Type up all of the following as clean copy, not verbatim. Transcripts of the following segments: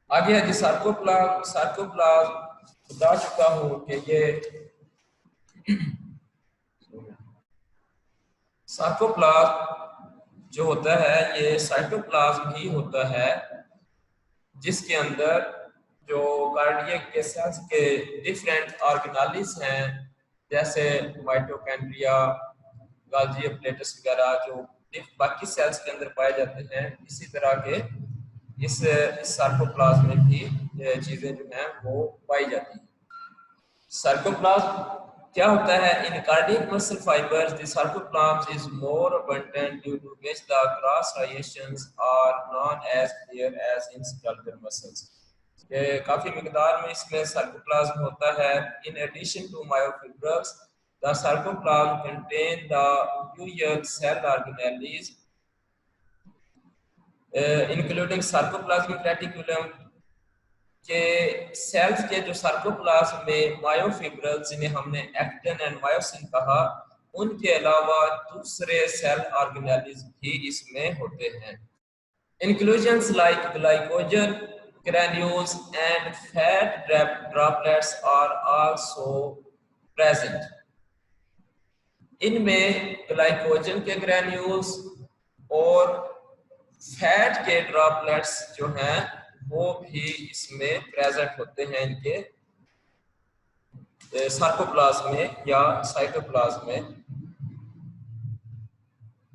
आगे है जी sarcoplasm. Sarcoplasm बता चुका हूं कि ये सार्कोप्लाज्म जो होता है ये साइटोप्लाज्म ही होता है, जिसके अंदर जो कार्डियक के सेल्स के डिफरेंट ऑर्गेनालिस हैं, जैसे माइटोकॉन्ड्रिया, गोल्गी एप्परेटस वगैरह, जो बाकी सेल्स के अंदर पाए जाते हैं, इसी तरह के इस सार्कोप्लाज्म में भी चीजें जो हैं वो पाई जाती हैं। सार्कोप्लाज्म क्या होता है? इन cardiac muscle fibres the sarcoplasm is more abundant due to which the cross striations are known as clear as in skeletal muscles। ये काफी मिकदार में इसमें सार्कोप्लाज्म होता है। In addition to myofibrils the sarcoplasm contain the dual cell organelles including sarcoplasmic reticulum के cells के जो sarcoplasm में मायोफिब्रल्स, जिन्हें हमने एक्टिन एंड मायोसिन कहा, उनके अलावा दूसरे सेल ऑर्गेनेलिस भी इसमें होते हैं। Inclusions like glycogen granules and fat droplets are also present. इनमें ग्लाइकोजन के ग्रैन्यूल्स और फैट के ड्रॉपलेट्स जो हैं वो भी इसमें प्रेजेंट होते हैं, इनके सार्कोप्लाज्म में या साइटोप्लाज्म में।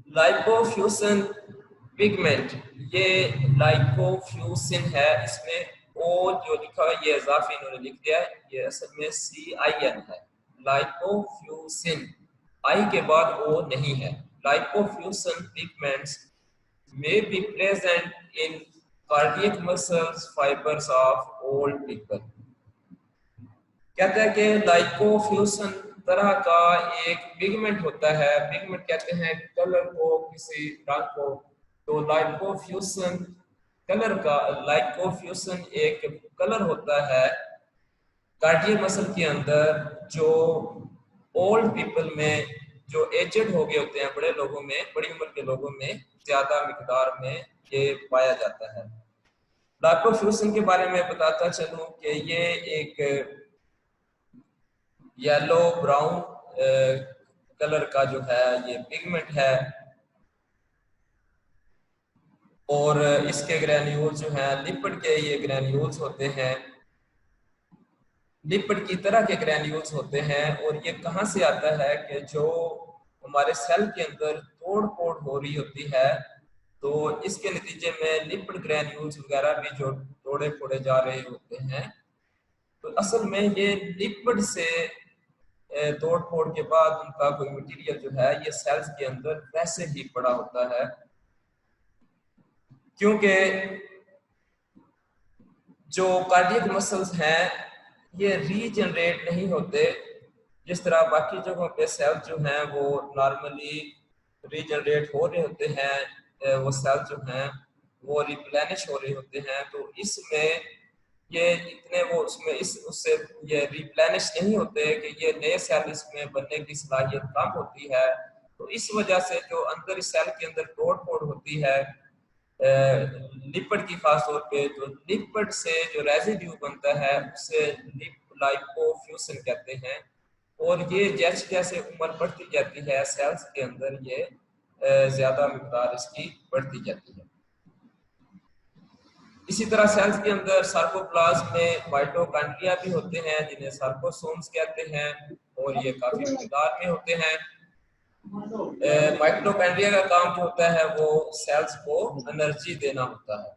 लाइपोफ्यूसिन पिगमेंट, ये लाइपोफ्यूसिन है, इसमें ओ जो लिखा है ये इजाफी इन्होंने लिख दिया है, ये असल में CIN है। लाइपोफ्यूसिन, आई के बाद ओ नहीं है। लाइपोफ्यूसिन pigments may be present in cardiac muscles fibers of old people। कहते हैं कि लाइकोफ्यूजन तरह का एक पिगमेंट होता है। पिगमेंट कहते हैं कलर को, किसी रंग को। तो लाइकोफ्यूजन कलर का, लाइकोफ्यूजन एक कलर होता है कार्डियक मसल के अंदर, जो ओल्ड पीपल में, जो एजेड हो गए होते हैं, बड़े लोगों में, बड़ी उम्र के लोगों में ज्यादा मिकदार में ये पाया जाता है। लाइपोफ्यूजन के बारे में बताता चलूं कि ये एक येलो ब्राउन कलर का जो है ये पिगमेंट है, और इसके ग्रैन्यूल्स जो हैं लिपिड के ये ग्रैन्यूल्स होते हैं, लिपिड की तरह के ग्रैन्यूल्स होते हैं। और ये कहाँ से आता है कि जो हमारे सेल के अंदर तोड़ फोड़ हो रही होती है, तो इसके नतीजे में लिपिड ग्रैन्यूल्स वगैरह भी जो तोड़े फोड़े जा रहे होते हैं, तो असल में ये लिपिड से तोड़ फोड़ के बाद उनका कोई मटेरियल जो है ये सेल्स के अंदर वैसे ही पड़ा होता है, क्योंकि जो कार्डियक मसल्स हैं ये रीजनरेट नहीं होते जिस तरह बाकी जगहों पे सेल जो हैं वो नॉर्मली रीजनरेट हो रहे होते हैं, वो सेल जो हैं वो रिप्लेनिश हो रहे होते हैं। तो इसमें ये इतने वो उसमें इस उससे ये रिप्लेनिश नहीं होते कि ये नए सेल इसमें बनने की सलाहियत कम होती है। तो इस वजह से जो अंदर इस सेल के अंदर तोड़ फोड़ होती है लिपिड की, खास तौर पे जो लिपिड से जो रेजिड्यू बनता है उसे लाइपोफ्यूजन कहते हैं। और ये जैसे जैसे उम्र बढ़ती जाती है सेल्स के अंदर ये ज्यादा मिकदार इसकी बढ़ती जाती है। इसी तरह सेल्स के अंदर सार्कोप्लाज्म में माइटोकॉन्ड्रिया भी होते हैं, जिन्हें सार्कोसोम्स कहते हैं, और ये काफी मिकदार में होते हैं। माइटोकॉन्ड्रिया का काम जो होता है वो सेल्स को एनर्जी देना होता है।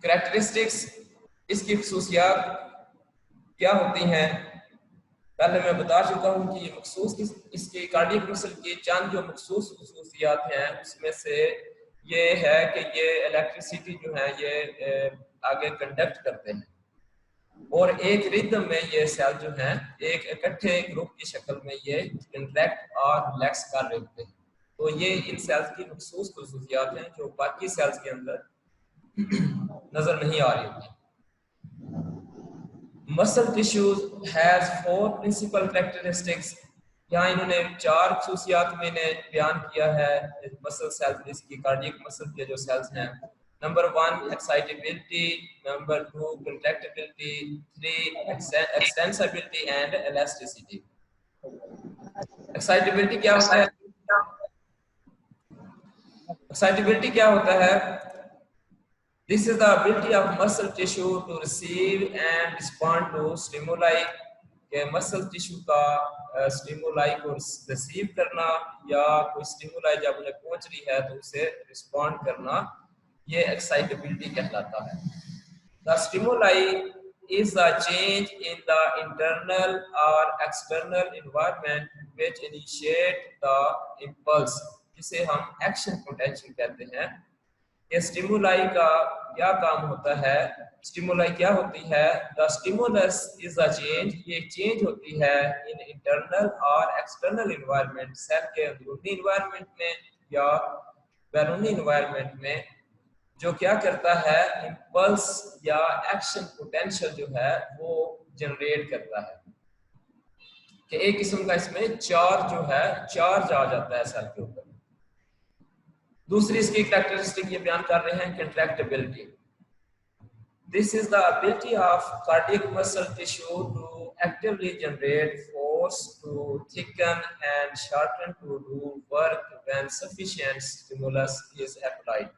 कैरेक्टरिस्टिक्स, इसकी खसूसियात क्या होती हैं? पहले मैं बता चुका हूं कि ये मखसूस इसकी कार्डियक मसल की चंद जो मखसूस खसूसियात हैं उसमें से ये है कि ये इलेक्ट्रिसिटी जो है ये आगे कंडक्ट करते हैं, और एक रिदम में ये सेल जो हैं एक इकट्ठे ग्रुप की शक्ल में ये कंट्रैक्ट और रिलैक्स कर रहे होते हैं। तो ये इन सेल्स की मखसूस खसूसियात हैं जो बाकी सेल्स के अंदर नजर नहीं आ रही होती। Muscle tissues has 4 principal characteristics. यहाँ इन्होंने 4 खसूसियात मैंने बयान किया है मसल सेल्स, इसकी कार्डियक मसल के जो सेल्स हैं Number 1 excitability, number 2 contractibility, 3 extensibility and elasticity. Excitability क्या होता है? एक्साइटेबिलिटी क्या होता है? This is the ability of muscle tissue to receive and respond to stimuli. के मसल टिश्यू का स्टिमुलाई को रिसीव करना या कोई स्टिमुलाई जब उन्हें पहुंच रही है तो उसे रिस्पॉन्ड करना, ये एक्साइटेबिलिटी कहलाता है। The stimuli is a change in the internal or external environment which initiate the impulse, जिसे हम एक्शन पोटेंशियल कहते हैं। ये स्टिमुलाई का क्या काम होता है? स्टिमुलाई क्या होती है? The stimulus is a change, ये चेंज होती है इन इंटरनल और एक्सटर्नल एनवायरनमेंट, सेल के अंदरूनी एनवायरनमेंट में या बैरूनी एनवायरनमेंट में, जो क्या करता है? इंपल्स या एक्शन पोटेंशियल जो है वो जनरेट करता है। कि एक किस्म का इसमें चार्ज जो है, चार्ज आ जाता है सेल के ऊपर। दूसरी इसकी कैरेक्टरिस्टिक ये बयान कर रहे हैं, कंट्रैक्टिबिलिटी। This is the ability of cardiac muscle tissue to actively generate force to thicken and shorten to do work when sufficient stimulus is applied.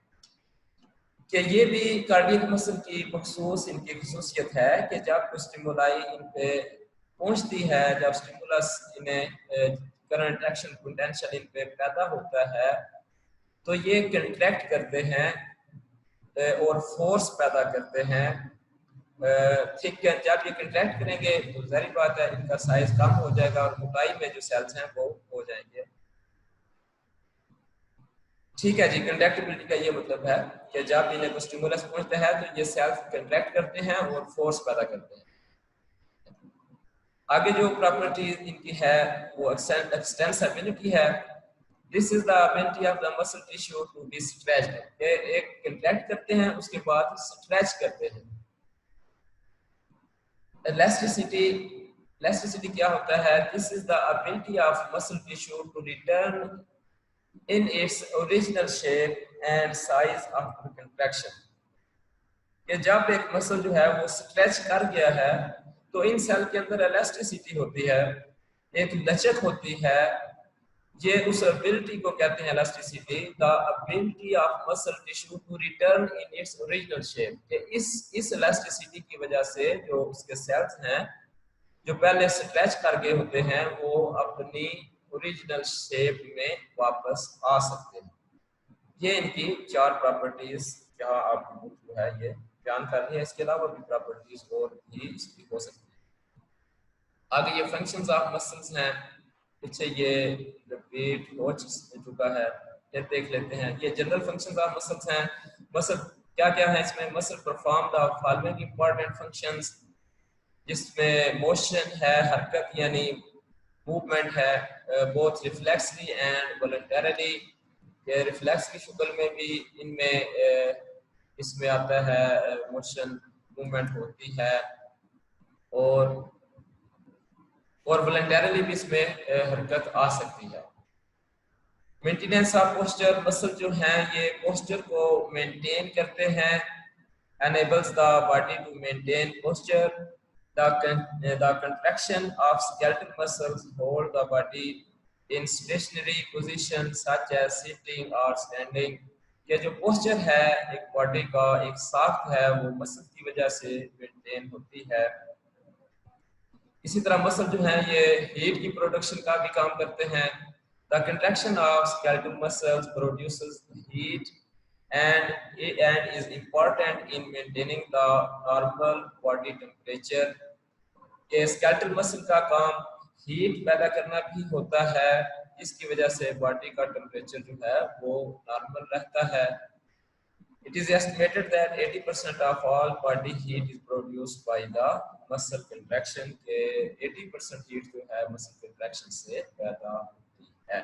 कि ये भी कार्डियक मसल की मखसूस इनकी खसूसियत है कि जब कोई स्टिमुलाई इन पे पहुंचती है, जब स्टिमुलस इन्हें करंट एक्शन पोटेंशियल इन पे पैदा होता है, तो ये कंट्रैक्ट करते हैं और फोर्स पैदा करते हैं। ठीक है, जब ये कंट्रैक्ट करेंगे तो जाहिर बात है इनका साइज कम हो जाएगा और मोटाई में जो सेल्स हैं वो हो जाएंगे। ठीक है जी, कंट्रैक्टिबिलिटी का ये मतलब है कि जब इन्हें कोई स्टिमुलस पहुंचता है तो ये सेल्स कंट्रैक्ट करते हैं और फोर्स पैदा करते हैं। आगे जो प्रॉपर्टी इनकी है वो एक्सटेंसिबिलिटी है। This is the ability of the muscle tissue to be stretched. ये एक कंट्रैक्ट करते हैं उसके बाद स्ट्रेच करते हैं। Elasticity क्या होता है? This is the ability of muscle tissue to return in its original shape and size after contraction. कि जब एक मसल जो है वो स्ट्रेच कर गया है तो इन सेल के अंदर elasticity होती है, एक लचक होती है। ये उस एबिलिटी को कहते हैं elasticity, the ability of muscle tissue to return in its original shape। कि इस elasticity की वजह से जो उसके सेल्स हैं जो पहले स्ट्रेच कर गए होते हैं वो अपनी ओरिजिनल शेप में वापस आ सकते हैं। ये इनकी चार प्रॉपर्टीज जहाँ आप जो है ये बयान कर रही है। इसके अलावा भी प्रॉपर्टीज और भी इसकी हो सकती है। आगे ये फंक्शंस ऑफ मसल्स हैं, पीछे ये रिपीट हो चुका है, ये देख लेते हैं। ये जनरल फंक्शंस ऑफ मसल्स हैं। मसल क्या क्या है इसमें? Muscle perform the following important functions, जिसमें मोशन है, हरकत यानी मूवमेंट है, बोथ रिफ्लेक्सली एंड वॉलंटरली। रिफ्लेक्स की शक्ल में भी इनमें इसमें आता है, मोशन मूवमेंट होती है, और वॉलंटरली भी इसमें हरकत आ सकती है। मेंटेनेंस ऑफ पोस्चर, मसल जो हैं ये पोस्चर को मेंटेन करते हैं। enables the body to maintain posture. The contraction of skeletal muscles hold the body in stationary position such as sitting or standing। ये जो पोस्चर है एक बॉडी का, एक साख्त है, वो मसल की वजह से मेंटेन होती है। इसी तरह मसल जो है ये हीट की प्रोडक्शन का भी काम करते हैं। The contraction of skeletal muscles produces heat and is important in maintaining the normal body temperature। ये स्केलेटल मसल का काम हीट पैदा करना भी होता है, इसकी वजह से बॉडी का टेम्परेचर जो है वो नॉर्मल रहता है। It is estimated that 80% of all body heat is produced by the muscle contraction। के 80% हीट जो है मसल कंट्रैक्शन से पैदा होती है।